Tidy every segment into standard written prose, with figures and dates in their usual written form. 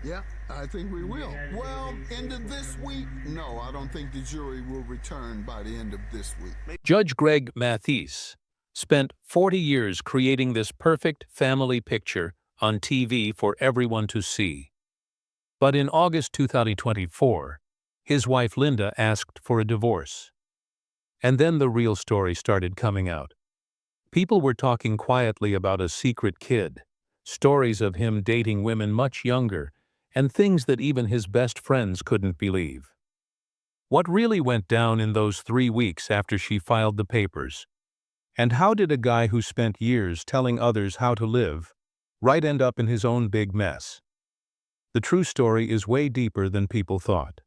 Yeah, I think we will. Well, end of this week? No, I don't think the jury will return by the end of this week. Judge Greg Mathis spent 40 years creating this perfect family picture on TV for everyone to see. But in August 2024, his wife Linda asked for a divorce. And then the real story started coming out. People were talking quietly about a secret kid, stories of him dating women much younger, and things that even his best friends couldn't believe. What really went down in those 3 weeks after she filed the papers? And how did a guy who spent years telling others how to live right end up in his own big mess? The true story is way deeper than people thought.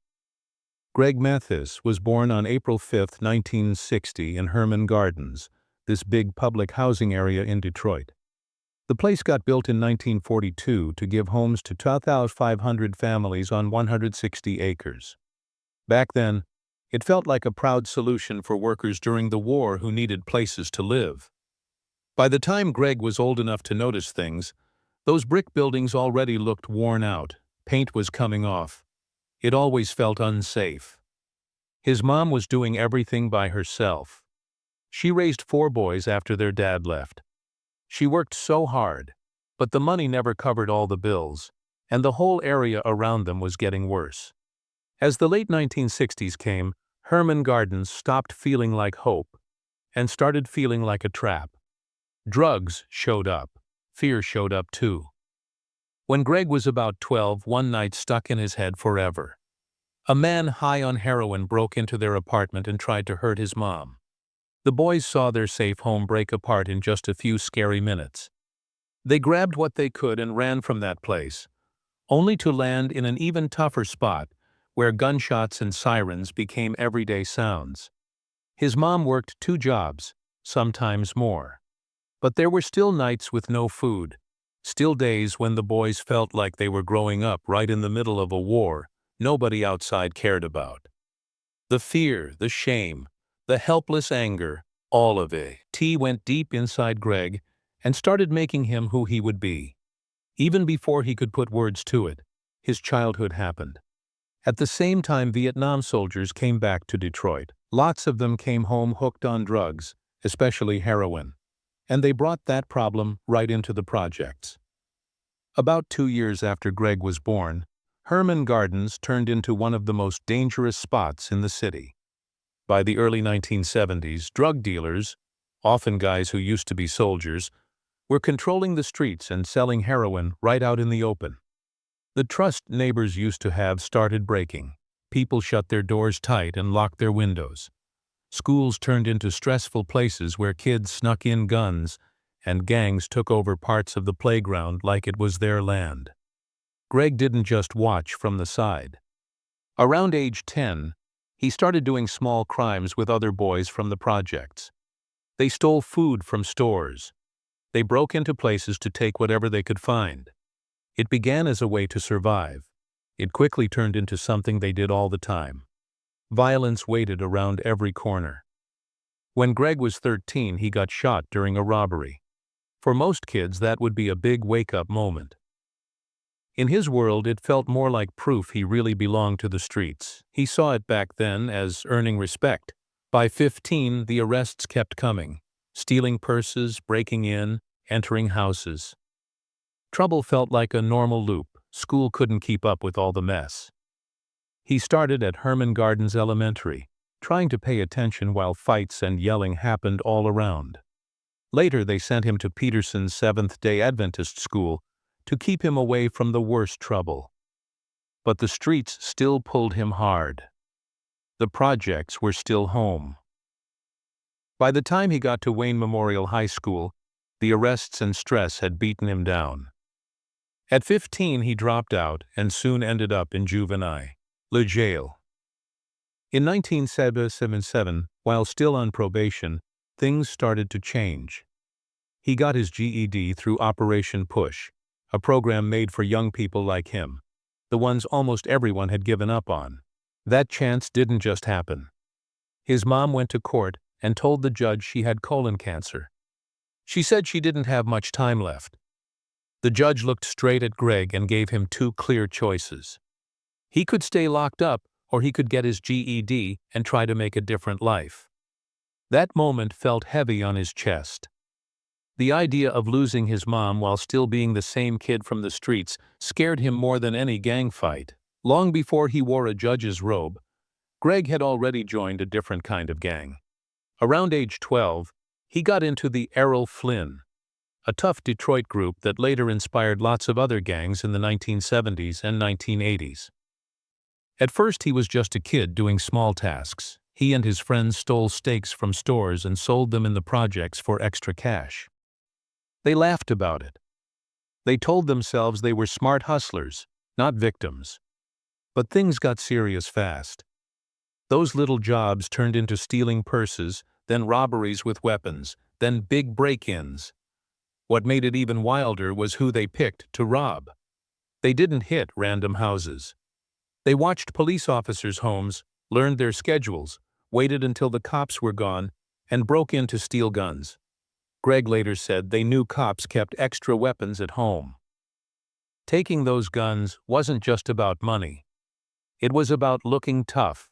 Greg Mathis was born on April 5, 1960 in Herman Gardens, this big public housing area in Detroit. The place got built in 1942 to give homes to 2,500 families on 160 acres. Back then, it felt like a proud solution for workers during the war who needed places to live. By the time Greg was old enough to notice things, those brick buildings already looked worn out, paint was coming off. It always felt unsafe. His mom was doing everything by herself. She raised 4 boys after their dad left. She worked so hard, but the money never covered all the bills, and the whole area around them was getting worse. As the late 1960s came, Herman Gardens stopped feeling like hope and started feeling like a trap. Drugs showed up. Fear showed up too. When Greg was about 12, one night stuck in his head forever. A man high on heroin broke into their apartment and tried to hurt his mom. The boys saw their safe home break apart in just a few scary minutes. They grabbed what they could and ran from that place, only to land in an even tougher spot where gunshots and sirens became everyday sounds. His mom worked 2 jobs, sometimes more. But there were still nights with no food, still days when the boys felt like they were growing up right in the middle of a war nobody outside cared about. The fear, the shame, the helpless anger, all of it went deep inside Greg and started making him who he would be. Even before he could put words to it, his childhood happened. At the same time, Vietnam soldiers came back to Detroit. Lots of them came home hooked on drugs, especially heroin. And they brought that problem right into the projects. About 2 years after Greg was born, Herman Gardens turned into one of the most dangerous spots in the city. By the early 1970s, drug dealers, often guys who used to be soldiers, were controlling the streets and selling heroin right out in the open. The trust neighbors used to have started breaking. People shut their doors tight and locked their windows. Schools turned into stressful places where kids snuck in guns, and gangs took over parts of the playground like it was their land. Greg didn't just watch from the side. Around age 10, he started doing small crimes with other boys from the projects. They stole food from stores. They broke into places to take whatever they could find. It began as a way to survive. It quickly turned into something they did all the time. Violence waited around every corner. When Greg was 13, he got shot during a robbery. For most kids, that would be a big wake-up moment. In his world, it felt more like proof he really belonged to the streets. He saw it back then as earning respect. By 15, the arrests kept coming, stealing purses, breaking in, entering houses. Trouble felt like a normal loop. School couldn't keep up with all the mess. He started at Herman Gardens Elementary, trying to pay attention while fights and yelling happened all around. Later, they sent him to Peterson's Seventh-day Adventist school to keep him away from the worst trouble. But the streets still pulled him hard. The projects were still home. By the time he got to Wayne Memorial High School, the arrests and stress had beaten him down. At 15, he dropped out and soon ended up in juvenile jail. In 1977, while still on probation, things started to change. He got his GED through Operation Push, a program made for young people like him, the ones almost everyone had given up on. That chance didn't just happen. His mom went to court and told the judge she had colon cancer. She said she didn't have much time left. The judge looked straight at Greg and gave him two clear choices. He could stay locked up, or he could get his GED and try to make a different life. That moment felt heavy on his chest. The idea of losing his mom while still being the same kid from the streets scared him more than any gang fight. Long before he wore a judge's robe, Greg had already joined a different kind of gang. Around age 12, he got into the Errol Flynn, a tough Detroit group that later inspired lots of other gangs in the 1970s and 1980s. At first, he was just a kid doing small tasks. He and his friends stole steaks from stores and sold them in the projects for extra cash. They laughed about it. They told themselves they were smart hustlers, not victims. But things got serious fast. Those little jobs turned into stealing purses, then robberies with weapons, then big break-ins. What made it even wilder was who they picked to rob. They didn't hit random houses. They watched police officers' homes, learned their schedules, waited until the cops were gone, and broke in to steal guns. Greg later said they knew cops kept extra weapons at home. Taking those guns wasn't just about money. It was about looking tough.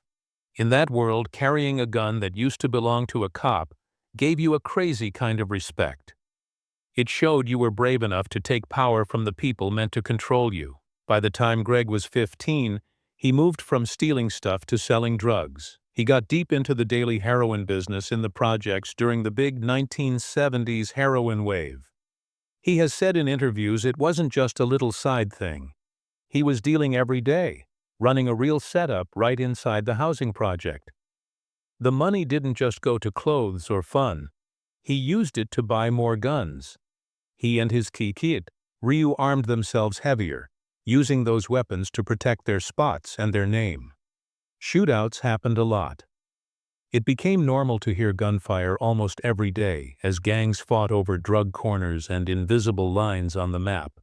In that world, carrying a gun that used to belong to a cop gave you a crazy kind of respect. It showed you were brave enough to take power from the people meant to control you. By the time Greg was 15, he moved from stealing stuff to selling drugs. He got deep into the daily heroin business in the projects during the big 1970s heroin wave. He has said in interviews it wasn't just a little side thing. He was dealing every day, running a real setup right inside the housing project. The money didn't just go to clothes or fun. He used it to buy more guns. He and his kid Ryu armed themselves heavier, using those weapons to protect their spots and their name. Shootouts happened a lot. It became normal to hear gunfire almost every day as gangs fought over drug corners and invisible lines on the map.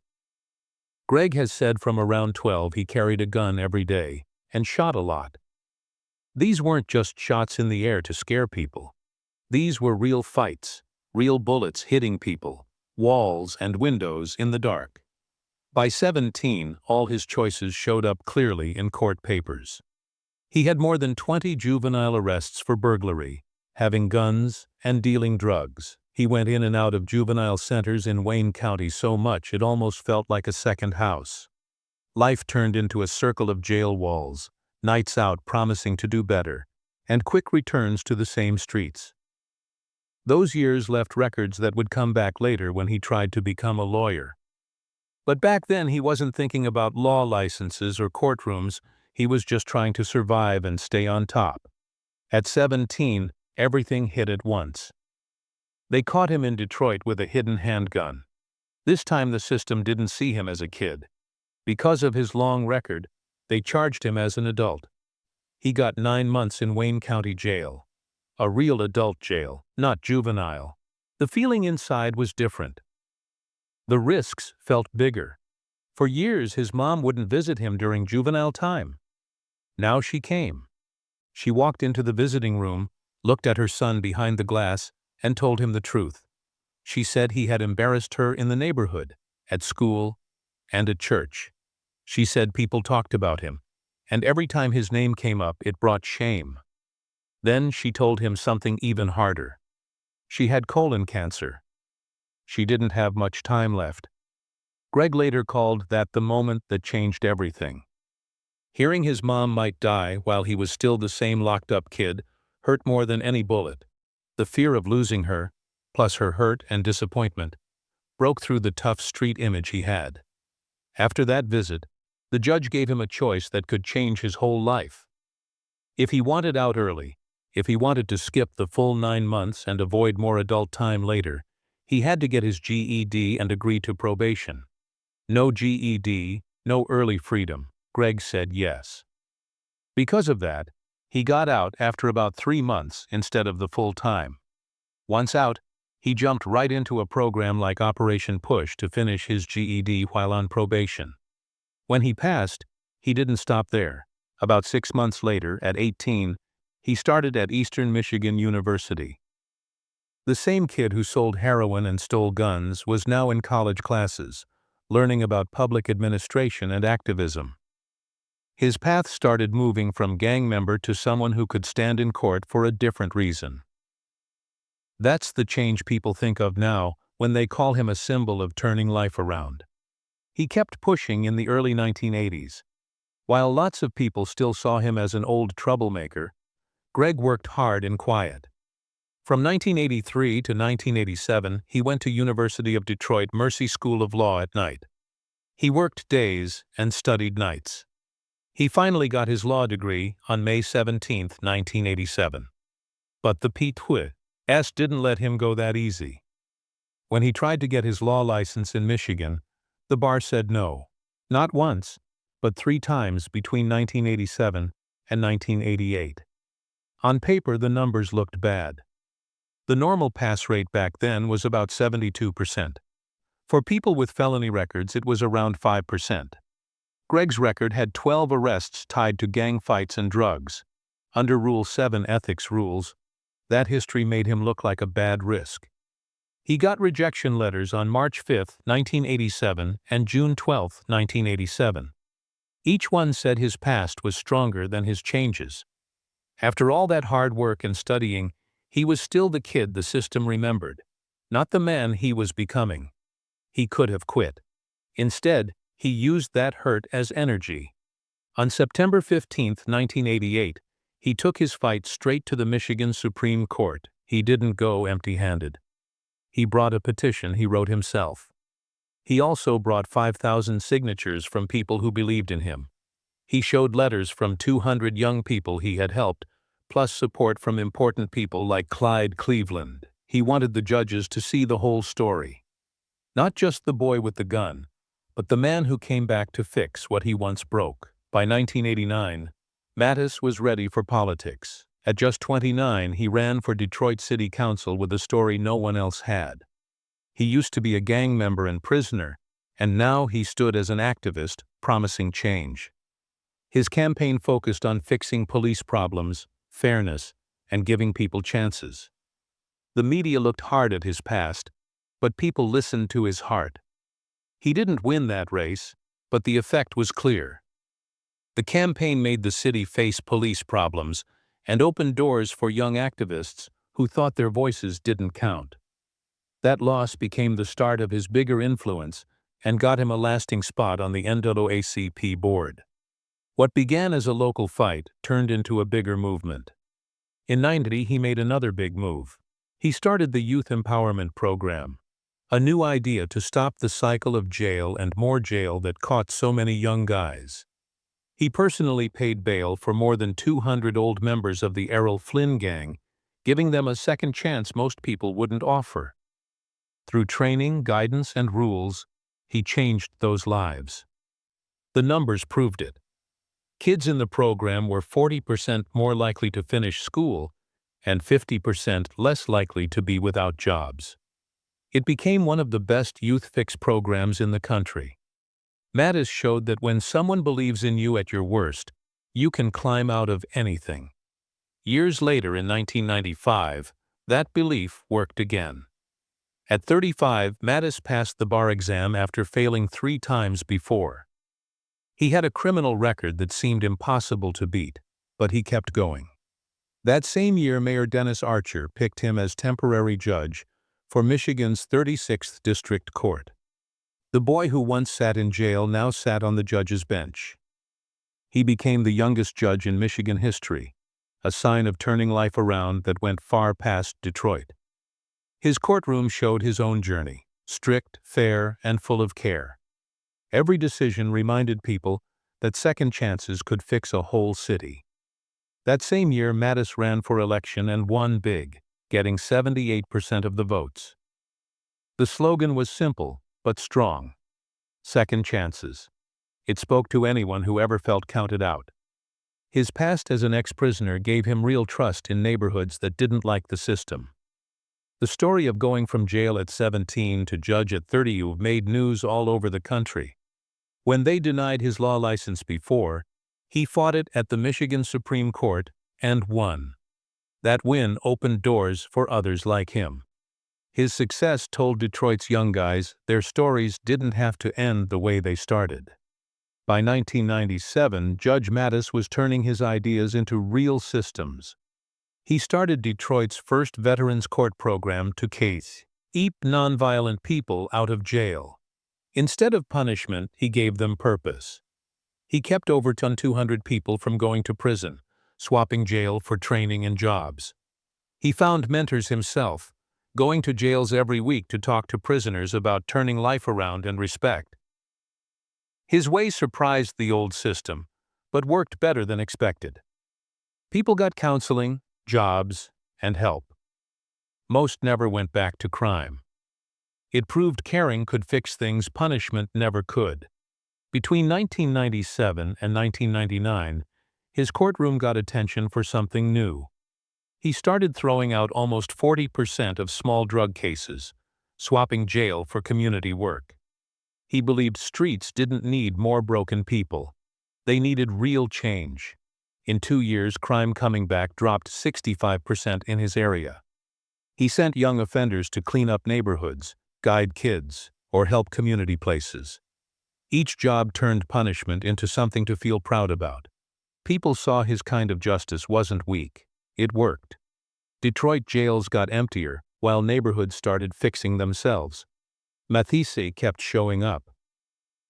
Greg has said from around 12 he carried a gun every day and shot a lot. These weren't just shots in the air to scare people. These were real fights, real bullets hitting people, walls and windows in the dark. By 17, all his choices showed up clearly in court papers. He had more than 20 juvenile arrests for burglary, having guns, and dealing drugs. He went in and out of juvenile centers in Wayne County so much it almost felt like a second house. Life turned into a circle of jail walls, nights out promising to do better, and quick returns to the same streets. Those years left records that would come back later when he tried to become a lawyer. But back then he wasn't thinking about law licenses or courtrooms. He was just trying to survive and stay on top. At 17, everything hit at once. They caught him in Detroit with a hidden handgun. This time the system didn't see him as a kid. Because of his long record, they charged him as an adult. He got 9 months in Wayne County Jail. A real adult jail, not juvenile. The feeling inside was different. The risks felt bigger. For years, his mom wouldn't visit him during juvenile time. Now she came. She walked into the visiting room, looked at her son behind the glass, and told him the truth. She said he had embarrassed her in the neighborhood, at school, and at church. She said people talked about him, and every time his name came up, it brought shame. Then she told him something even harder. She had colon cancer. She didn't have much time left. Greg later called that the moment that changed everything. Hearing his mom might die while he was still the same locked-up kid hurt more than any bullet. The fear of losing her, plus her hurt and disappointment, broke through the tough street image he had. After that visit, the judge gave him a choice that could change his whole life. If he wanted out early, if he wanted to skip the full 9 months and avoid more adult time later, he had to get his GED and agree to probation. No GED, no early freedom. Greg said yes. Because of that, he got out after about 3 months instead of the full time. Once out, he jumped right into a program like Operation Push to finish his GED while on probation. When he passed, he didn't stop there. About 6 months later, at 18, he started at Eastern Michigan University. The same kid who sold heroin and stole guns was now in college classes, learning about public administration and activism. His path started moving from gang member to someone who could stand in court for a different reason. That's the change people think of now when they call him a symbol of turning life around. He kept pushing in the early 1980s. While lots of people still saw him as an old troublemaker, Greg worked hard and quiet. From 1983 to 1987, he went to University of Detroit Mercy School of Law at night. He worked days and studied nights. He finally got his law degree on May 17, 1987. But the PTS didn't let him go that easy. When he tried to get his law license in Michigan, the bar said no. Not once, but 3 times between 1987 and 1988. On paper, the numbers looked bad. The normal pass rate back then was about 72%. For people with felony records, it was around 5%. Greg's record had 12 arrests tied to gang fights and drugs. Under Rule 7 ethics rules, that history made him look like a bad risk. He got rejection letters on March 5, 1987 and June 12, 1987. Each one said his past was stronger than his changes. After all that hard work and studying, he was still the kid the system remembered, not the man he was becoming. He could have quit. Instead, he used that hurt as energy. On September 15, 1988, he took his fight straight to the Michigan Supreme Court. He didn't go empty-handed. He brought a petition he wrote himself. He also brought 5,000 signatures from people who believed in him. He showed letters from 200 young people he had helped, plus support from important people like Clyde Cleveland. He wanted the judges to see the whole story. Not just the boy with the gun, but the man who came back to fix what he once broke. By 1989, Mathis was ready for politics. At just 29, he ran for Detroit City Council with a story no one else had. He used to be a gang member and prisoner, and now he stood as an activist, promising change. His campaign focused on fixing police problems, fairness, and giving people chances. The media looked hard at his past, but people listened to his heart. He didn't win that race, but the effect was clear. The campaign made the city face police problems and opened doors for young activists who thought their voices didn't count. That loss became the start of his bigger influence and got him a lasting spot on the NAACP board. What began as a local fight turned into a bigger movement. In 1990, he made another big move. He started the Youth Empowerment Program, a new idea to stop the cycle of jail and more jail that caught so many young guys. He personally paid bail for more than 200 old members of the Errol Flynn gang, giving them a second chance most people wouldn't offer. Through training, guidance, and rules, he changed those lives. The numbers proved it. Kids in the program were 40% more likely to finish school and 50% less likely to be without jobs. It became one of the best youth fix programs in the country. Mathis showed that when someone believes in you at your worst, you can climb out of anything. Years later, in 1995, that belief worked again. At 35, Mathis passed the bar exam after failing 3 times before. He had a criminal record that seemed impossible to beat, but he kept going. That same year, Mayor Dennis Archer picked him as temporary judge for Michigan's 36th District Court. The boy who once sat in jail now sat on the judge's bench. He became the youngest judge in Michigan history, a sign of turning life around that went far past Detroit. His courtroom showed his own journey, strict, fair, and full of care. Every decision reminded people that second chances could fix a whole city. That same year, Mathis ran for election and won big, getting 78% of the votes. The slogan was simple but strong: second chances. It spoke to anyone who ever felt counted out. His past as an ex-prisoner gave him real trust in neighborhoods that didn't like the system. The story of going from jail at 17 to judge at 30 made news all over the country. When they denied his law license before, he fought it at the Michigan Supreme Court and won. That win opened doors for others like him. His success told Detroit's young guys their stories didn't have to end the way they started. By 1997, Judge Mathis was turning his ideas into real systems. He started Detroit's first veterans court program to keep nonviolent people out of jail. Instead of punishment, he gave them purpose. He kept over 200 people from going to prison, swapping jail for training and jobs. He found mentors himself, going to jails every week to talk to prisoners about turning life around and respect. His way surprised the old system, but worked better than expected. People got counseling, jobs, and help. Most never went back to crime. It proved caring could fix things punishment never could. Between 1997 and 1999, his courtroom got attention for something new. He started throwing out almost 40% of small drug cases, swapping jail for community work. He believed streets didn't need more broken people. They needed real change. In 2 years, crime coming back dropped 65% in his area. He sent young offenders to clean up neighborhoods, guide kids, or help community places. Each job turned punishment into something to feel proud about. People saw his kind of justice wasn't weak. It worked. Detroit jails got emptier, while neighborhoods started fixing themselves. Mathis kept showing up.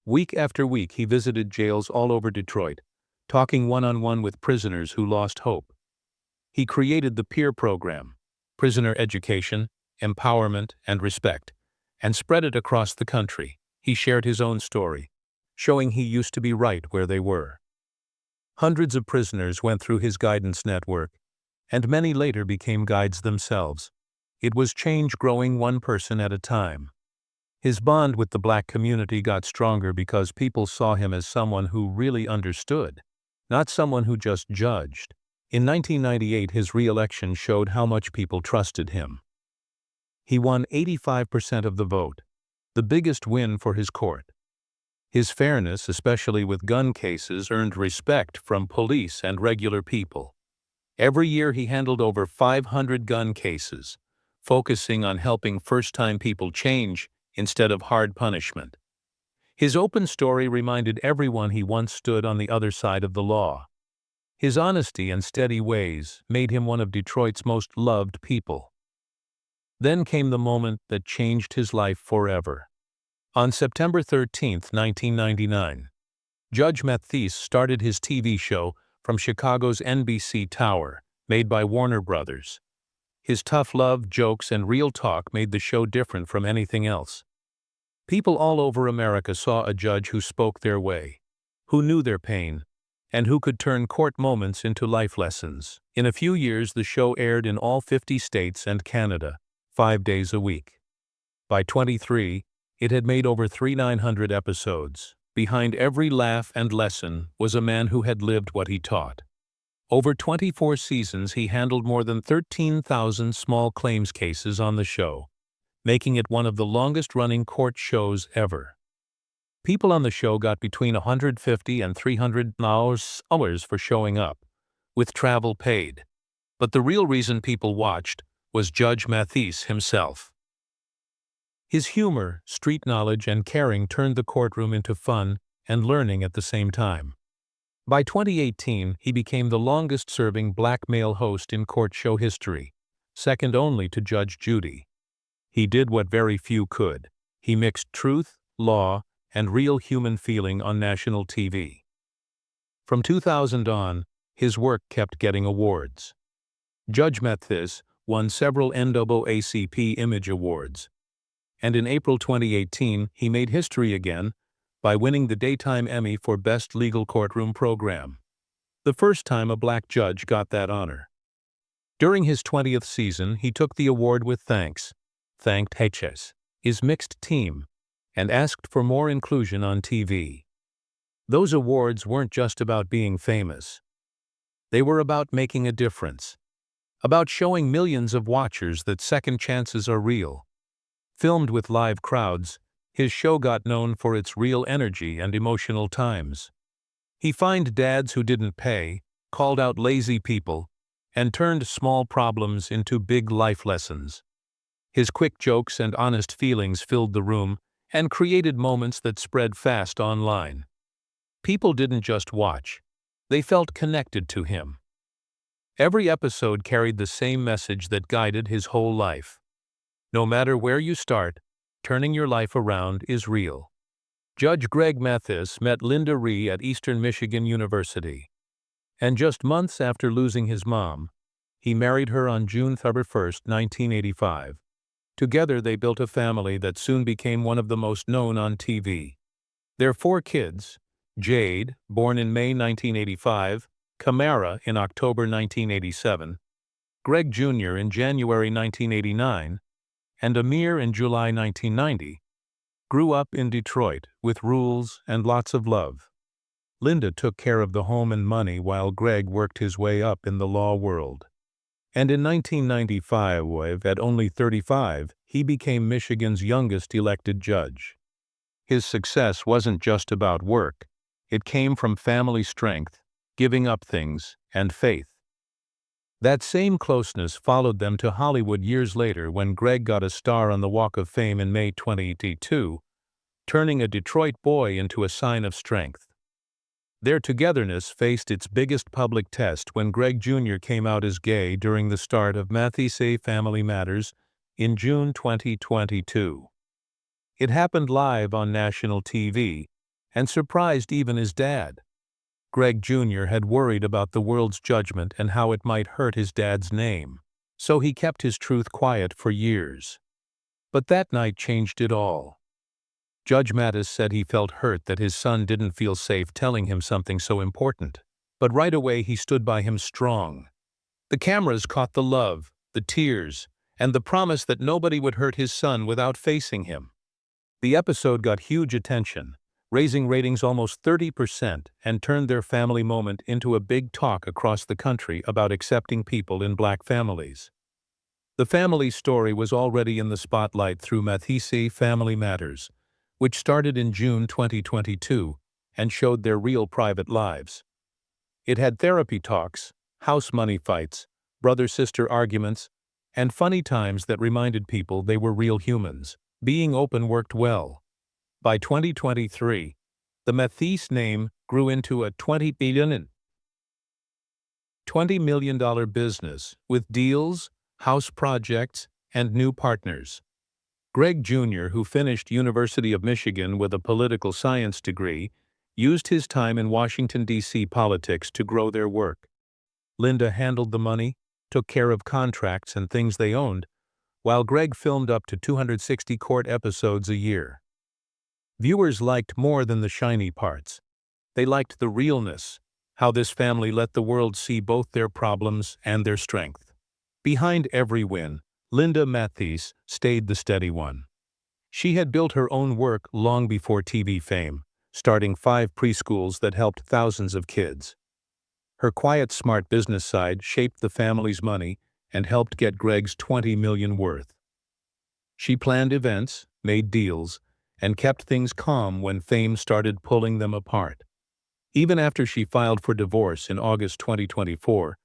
Week after week, he visited jails all over Detroit, talking one-on-one with prisoners who lost hope. He created the peer program, prisoner education, empowerment, and respect, and spread it across the country. He shared his own story, showing he used to be right where they were. Hundreds of prisoners went through his guidance network, and many later became guides themselves. It was change growing one person at a time. His bond with the black community got stronger because people saw him as someone who really understood, not someone who just judged. In 1998, his re-election showed how much people trusted him. He won 85% of the vote, the biggest win for his court. His fairness, especially with gun cases, earned respect from police and regular people. Every year he handled over 500 gun cases, focusing on helping first-time people change instead of hard punishment. His open story reminded everyone he once stood on the other side of the law. His honesty and steady ways made him one of Detroit's most loved people. Then came the moment that changed his life forever. On September 13, 1999, Judge Mathis started his TV show from Chicago's NBC Tower, made by Warner Brothers. His tough love, jokes, and real talk made the show different from anything else. People all over America saw a judge who spoke their way, who knew their pain, and who could turn court moments into life lessons. In a few years, the show aired in all 50 states and Canada, 5 days a week. By 23, it had made over 3,900 episodes. Behind every laugh and lesson was a man who had lived what he taught. Over 24 seasons, he handled more than 13,000 small claims cases on the show, making it one of the longest-running court shows ever. People on the show got between $150 and $300 for showing up, with travel paid. But the real reason people watched was Judge Mathis himself. His humor, street knowledge, and caring turned the courtroom into fun and learning at the same time. By 2018, he became the longest-serving black male host in court show history, second only to Judge Judy. He did what very few could. He mixed truth, law, and real human feeling on national TV. From 2000 on, his work kept getting awards. Judge Mathis won several NAACP Image Awards. And in April 2018, he made history again by winning the Daytime Emmy for Best Legal Courtroom Program. The first time a black judge got that honor. During his 20th season, he took the award with thanked his mixed team, and asked for more inclusion on TV. Those awards weren't just about being famous. They were about making a difference, about showing millions of watchers that second chances are real. Filmed with live crowds, his show got known for its real energy and emotional times. He fined dads who didn't pay, called out lazy people, and turned small problems into big life lessons. His quick jokes and honest feelings filled the room and created moments that spread fast online. People didn't just watch, they felt connected to him. Every episode carried the same message that guided his whole life. No matter where you start, turning your life around is real. Judge Greg Mathis met Linda Ree at Eastern Michigan University. And just months after losing his mom, he married her on June 31, 1985. Together they built a family that soon became one of the most known on TV. Their 4 kids, Jade, born in May 1985, Kamara in October 1987, Greg Jr. in January 1989, and Amir in July 1990, grew up in Detroit with rules and lots of love. Linda took care of the home and money while Greg worked his way up in the law world. And in 1995, at only 35, he became Michigan's youngest elected judge. His success wasn't just about work. It came from family strength, giving up things, and faith. That same closeness followed them to Hollywood years later when Greg got a star on the Walk of Fame in May 2022, turning a Detroit boy into a sign of strength. Their togetherness faced its biggest public test when Greg Jr. came out as gay during the start of Mathis Family Matters in June 2022. It happened live on national TV and surprised even his dad. Greg Jr. had worried about the world's judgment and how it might hurt his dad's name, so he kept his truth quiet for years. But that night changed it all. Judge Mathis said he felt hurt that his son didn't feel safe telling him something so important, but right away he stood by him strong. The cameras caught the love, the tears, and the promise that nobody would hurt his son without facing him. The episode got huge attention, raising ratings almost 30% and turned their family moment into a big talk across the country about accepting people in black families. The family's story was already in the spotlight through Mathis Family Matters, which started in June 2022 and showed their real private lives. It had therapy talks, house money fights, brother-sister arguments, and funny times that reminded people they were real humans. Being open worked well. By 2023, the Mathis name grew into a $20 million business with deals, house projects, and new partners. Greg Jr., who finished University of Michigan with a political science degree, used his time in Washington, D.C. politics to grow their work. Linda handled the money, took care of contracts and things they owned, while Greg filmed up to 260 court episodes a year. Viewers liked more than the shiny parts. They liked the realness, how this family let the world see both their problems and their strength. Behind every win, Linda Mathis stayed the steady one. She had built her own work long before TV fame, starting 5 preschools that helped thousands of kids. Her quiet, smart business side shaped the family's money and helped get Greg's $20 million worth. She planned events, made deals, and kept things calm when fame started pulling them apart. Even after she filed for divorce in August 2024,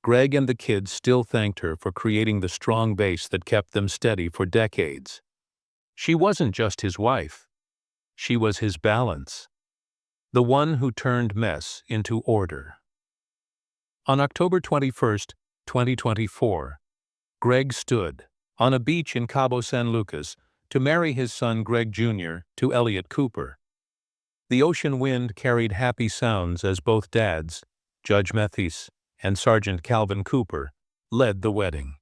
Greg and the kids still thanked her for creating the strong base that kept them steady for decades. She wasn't just his wife. She was his balance. The one who turned mess into order. On October 21, 2024, Greg stood on a beach in Cabo San Lucas to marry his son Greg Jr. to Elliot Cooper. The ocean wind carried happy sounds as both dads, Judge Mathis and Sergeant Calvin Cooper, led the wedding.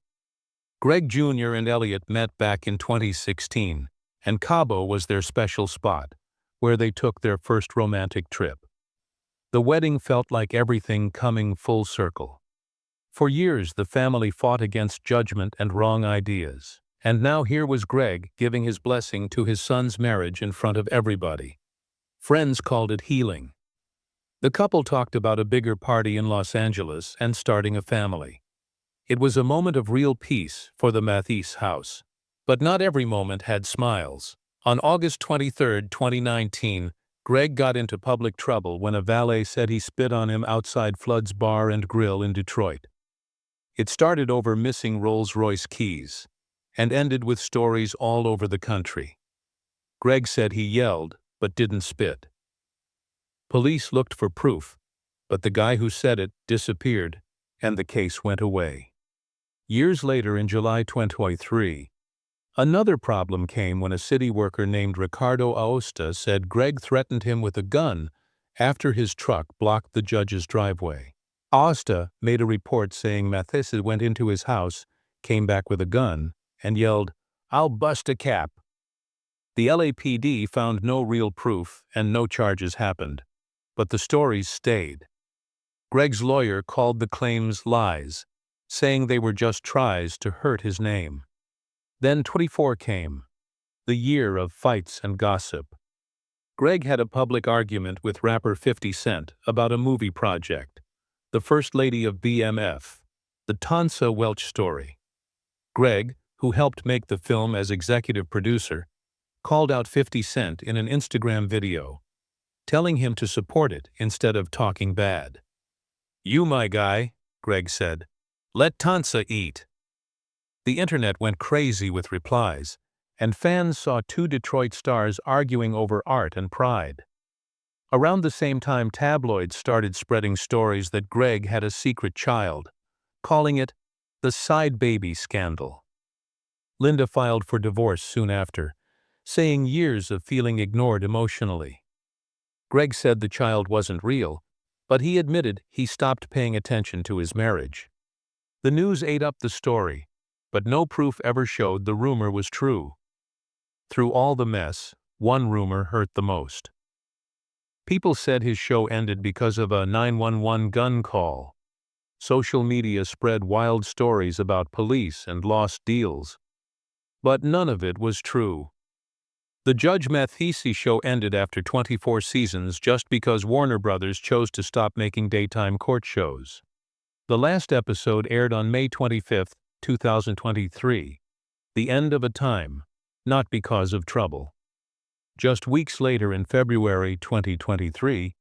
Greg Jr. and Elliot met back in 2016, and Cabo was their special spot, where they took their first romantic trip. The wedding felt like everything coming full circle. For years, the family fought against judgment and wrong ideas, and now here was Greg giving his blessing to his son's marriage in front of everybody. Friends called it healing. The couple talked about a bigger party in Los Angeles and starting a family. It was a moment of real peace for the Mathis house. But not every moment had smiles. On August 23, 2019, Greg got into public trouble when a valet said he spit on him outside Flood's Bar and Grill in Detroit. It started over missing Rolls-Royce keys. and ended with stories all over the country. Greg said he yelled, but didn't spit. Police looked for proof, but the guy who said it disappeared, and the case went away. Years later, in July 2023, another problem came when a city worker named Ricardo Aosta said Greg threatened him with a gun after his truck blocked the judge's driveway. Aosta made a report saying Mathis went into his house, came back with a gun, and yelled, "I'll bust a cap." The LAPD found no real proof and no charges happened, but the stories stayed. Greg's lawyer called the claims lies, saying they were just tries to hurt his name. Then 24 came, the year of fights and gossip. Greg had a public argument with rapper 50 Cent about a movie project, the First Lady of BMF, the Tansa Welch story. Greg, who helped make the film as executive producer, called out 50 Cent in an Instagram video, telling him to support it instead of talking bad. "You, my guy," Greg said. "Let Tansa eat." The internet went crazy with replies, and fans saw two Detroit stars arguing over art and pride. Around the same time, tabloids started spreading stories that Greg had a secret child, calling it the side baby scandal. Linda filed for divorce soon after, saying years of feeling ignored emotionally. Greg said the child wasn't real, but he admitted he stopped paying attention to his marriage. The news ate up the story, but no proof ever showed the rumor was true. Through all the mess, one rumor hurt the most. People said his show ended because of a 911 gun call. Social media spread wild stories about police and lost deals. But none of it was true. The Judge Mathis show ended after 24 seasons just because Warner Brothers chose to stop making daytime court shows. The last episode aired on May 25, 2023, the end of a time, not because of trouble. Just weeks later, in February 2023,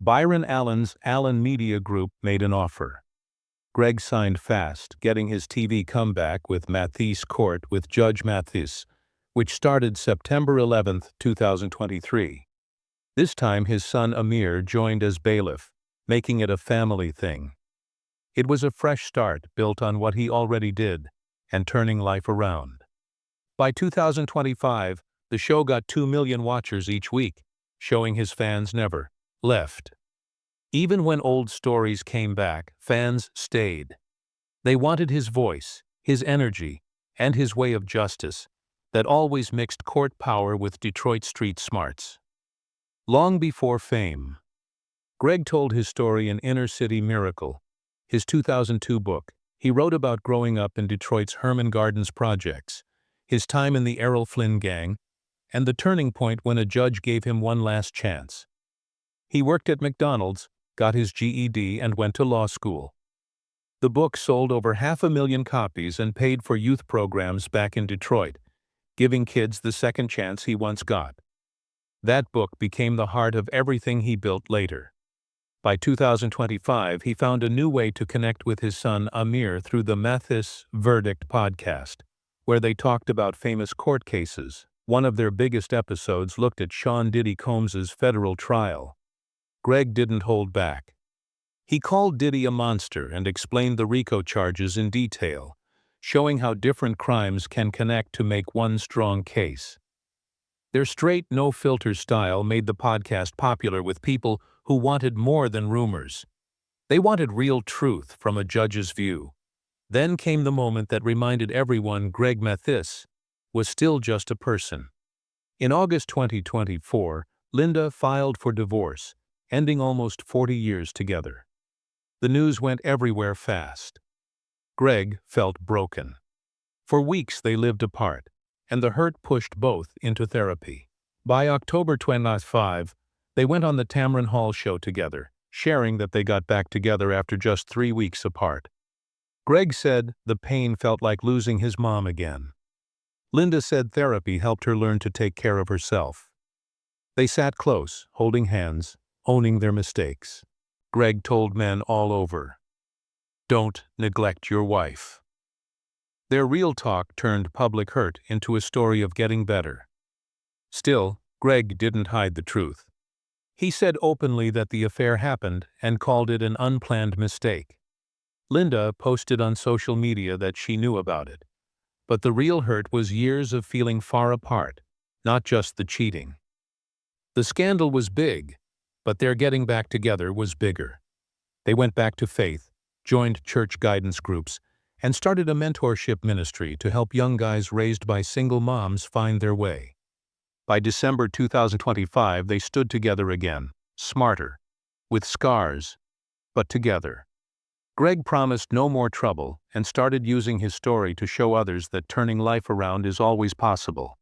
Byron Allen's Allen Media Group made an offer. Greg signed fast, getting his TV comeback with Mathis Court with Judge Mathis, which started September 11, 2023. This time his son Amir joined as bailiff, making it a family thing. It was a fresh start built on what he already did and turning life around. By 2025, the show got 2 million watchers each week, showing his fans never left. Even when old stories came back, fans stayed. They wanted his voice, his energy, and his way of justice that always mixed court power with Detroit street smarts. Long before fame, Greg told his story in Inner City Miracle, his 2002 book. He wrote about growing up in Detroit's Herman Gardens projects, his time in the Errol Flynn gang, and the turning point when a judge gave him one last chance. He worked at McDonald's, got his GED, and went to law school. The book sold over 500,000 copies and paid for youth programs back in Detroit, giving kids the second chance he once got. That book became the heart of everything he built later. By 2025, he found a new way to connect with his son Amir through the Mathis Verdict podcast, where they talked about famous court cases. One of their biggest episodes looked at Sean Diddy Combs's federal trial. Greg didn't hold back. He called Diddy a monster and explained the RICO charges in detail, showing how different crimes can connect to make one strong case. Their straight, no-filter style made the podcast popular with people who wanted more than rumors. They wanted real truth from a judge's view. Then came the moment that reminded everyone Greg Mathis was still just a person. In August 2024, Linda filed for divorce, ending almost 40 years together. The news went everywhere fast. Greg felt broken. For weeks they lived apart, and the hurt pushed both into therapy. By October 25, they went on the Tamron Hall show together, sharing that they got back together after just 3 weeks apart. Greg said the pain felt like losing his mom again. Linda said therapy helped her learn to take care of herself. They sat close, holding hands, owning their mistakes. Greg told men all over, "Don't neglect your wife." Their real talk turned public hurt into a story of getting better. Still, Greg didn't hide the truth. He said openly that the affair happened and called it an unplanned mistake. Linda posted on social media that she knew about it. But the real hurt was years of feeling far apart, not just the cheating. The scandal was big, but their getting back together was bigger. They went back to faith, joined church guidance groups, and started a mentorship ministry to help young guys raised by single moms find their way. By December 2025, they stood together again, smarter, with scars, but together. Greg promised no more trouble and started using his story to show others that turning life around is always possible.